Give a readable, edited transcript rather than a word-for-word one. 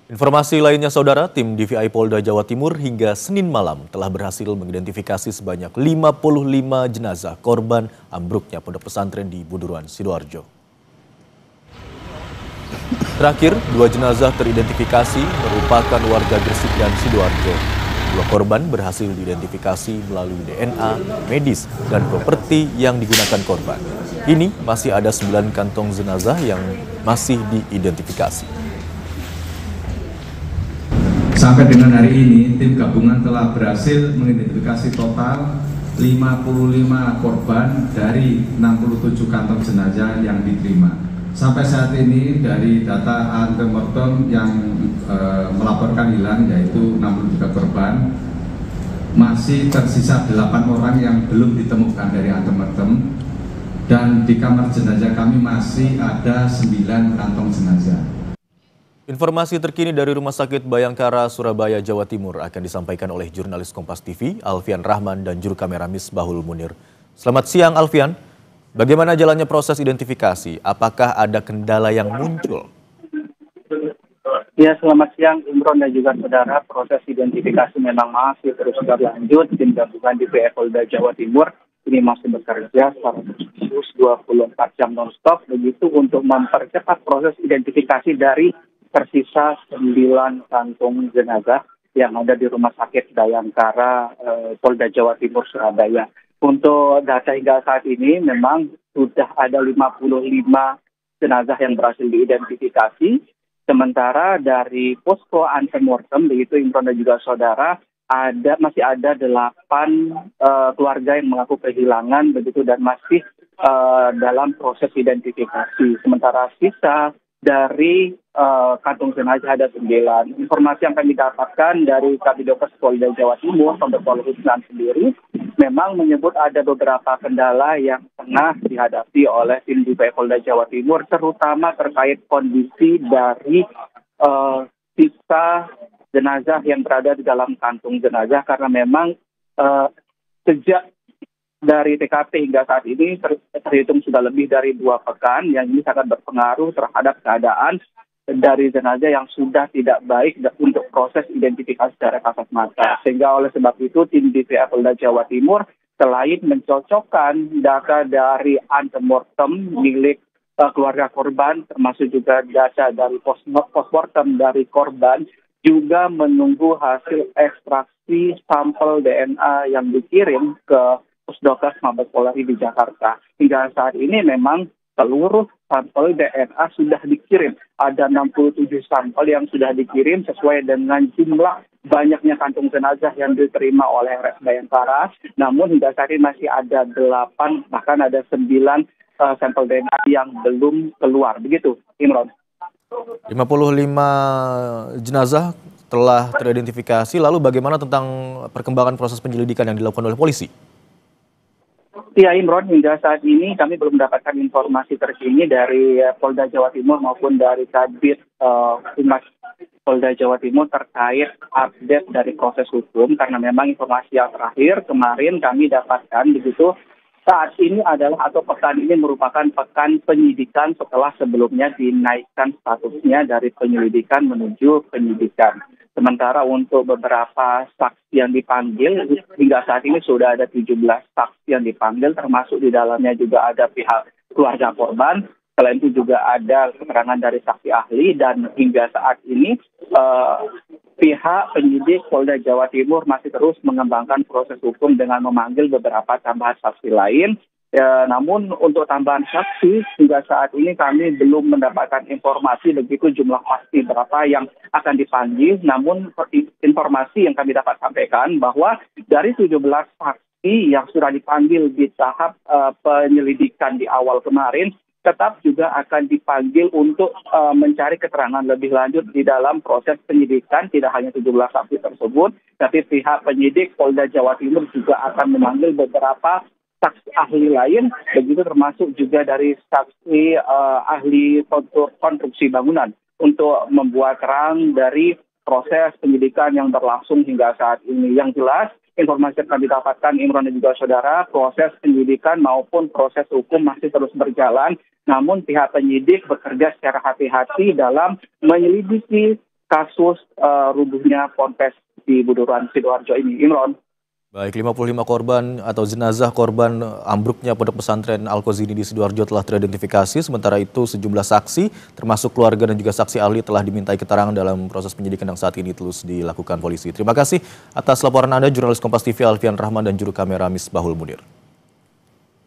Informasi lainnya saudara, tim DVI Polda Jawa Timur hingga Senin malam telah berhasil mengidentifikasi sebanyak 55 jenazah korban ambruknya pondok pesantren di Buduruan, Sidoarjo. Terakhir, 2 jenazah teridentifikasi merupakan warga Gresik dan Sidoarjo. 2 korban berhasil diidentifikasi melalui DNA, medis, dan properti yang digunakan korban. Kini masih ada 9 kantong jenazah yang masih diidentifikasi. Sampai dengan hari ini, tim gabungan telah berhasil mengidentifikasi total 55 korban dari 67 kantong jenazah yang diterima. Sampai saat ini dari data antemortem yang melaporkan hilang yaitu 63 korban, masih tersisa 8 orang yang belum ditemukan dari antemortem, dan di kamar jenazah kami masih ada 9 kantong jenazah. Informasi terkini dari Rumah Sakit Bayangkara, Surabaya, Jawa Timur akan disampaikan oleh jurnalis Kompas TV, Alfian Rahman, dan juru kamera Misbahul Munir. Selamat siang, Alfian. Bagaimana jalannya proses identifikasi? Apakah ada kendala yang muncul? Ya, selamat siang Imron dan juga saudara. Proses identifikasi memang masih terus berlanjut. Tim gabungan di Polda Jawa Timur ini masih bekerja secara khusus 24 jam non-stop, begitu untuk mempercepat proses identifikasi dari tersisa 9 kantung jenazah yang ada di Rumah Sakit Bayangkara Polda Jawa Timur, Surabaya. Untuk data hingga saat ini memang sudah ada 55 jenazah yang berhasil diidentifikasi. Sementara dari posko antemortem, begitu Imron dan juga saudara, masih ada 8 keluarga yang mengaku kehilangan, begitu, dan masih dalam proses identifikasi. Sementara sisa dari kantung jenazah ada 9. Informasi yang kami dapatkan dari Kabidokes Polda Jawa Timur, Kombes Pol Husnan sendiri, memang menyebut ada beberapa kendala yang tengah dihadapi oleh tim DVI Polda Jawa Timur, terutama terkait kondisi dari sisa jenazah yang berada di dalam kantung jenazah, karena memang sejak dari TKP hingga saat ini terhitung sudah lebih dari 2 pekan, yang ini sangat berpengaruh terhadap keadaan dari jenazah yang sudah tidak baik untuk proses identifikasi secara kasat mata. Sehingga oleh sebab itu tim DVI Polda Jawa Timur selain mencocokkan data dari antemortem milik keluarga korban, termasuk juga data dari postmortem dari korban, juga menunggu hasil ekstraksi sampel DNA yang dikirim ke Pusdokes Mabes Polri di Jakarta. Hingga saat ini memang seluruh sampel DNA sudah dikirim. Ada 67 sampel yang sudah dikirim sesuai dengan jumlah banyaknya kantung jenazah yang diterima oleh RS Bayangkara. Namun hingga saat ini masih ada 8, bahkan ada 9 sampel DNA yang belum keluar. Begitu, Imron. 55 jenazah telah teridentifikasi. Lalu bagaimana tentang perkembangan proses penyelidikan yang dilakukan oleh polisi? Ya, Imron, hingga saat ini kami belum mendapatkan informasi terkini dari Polda Jawa Timur maupun dari Kabid Humas Polda Jawa Timur terkait update dari proses hukum, karena memang informasi yang terakhir kemarin kami dapatkan begitu, saat ini adalah atau pekan ini merupakan pekan penyidikan setelah sebelumnya dinaikkan statusnya dari penyelidikan menuju penyidikan. Sementara untuk beberapa saksi yang dipanggil, hingga saat ini sudah ada 17 saksi yang dipanggil, termasuk di dalamnya juga ada pihak keluarga korban. Selain itu juga ada keterangan dari saksi ahli, dan hingga saat ini pihak penyidik Polda Jawa Timur masih terus mengembangkan proses hukum dengan memanggil beberapa tambahan saksi lain. Namun untuk tambahan saksi hingga saat ini kami belum mendapatkan informasi begitu jumlah pasti berapa yang akan dipanggil. Namun informasi yang kami dapat sampaikan bahwa dari 17 saksi yang sudah dipanggil di tahap penyelidikan di awal kemarin, tetap juga akan dipanggil untuk mencari keterangan lebih lanjut di dalam proses penyidikan. Tidak hanya 17 saksi tersebut, tapi pihak penyidik Polda Jawa Timur juga akan memanggil beberapa saksi ahli lain, begitu termasuk juga dari saksi ahli konstruksi bangunan untuk membuat terang dari proses penyidikan yang berlangsung hingga saat ini. Yang jelas, informasi yang kami dapatkan, Imron dan juga saudara, proses penyidikan maupun proses hukum masih terus berjalan. Namun pihak penyidik bekerja secara hati-hati dalam menyelidiki kasus rubuhnya ponpes di Buduran Sidoarjo ini. Imron. Baik, 55 korban atau jenazah korban ambruknya Pondok Pesantren Al-Qazini di Sidoarjo telah teridentifikasi. Sementara itu sejumlah saksi termasuk keluarga dan juga saksi ahli telah dimintai keterangan dalam proses penyidikan yang saat ini terus dilakukan polisi. Terima kasih atas laporan Anda, jurnalis Kompas TV Alfian Rahman dan juru kamera Misbahul Munir.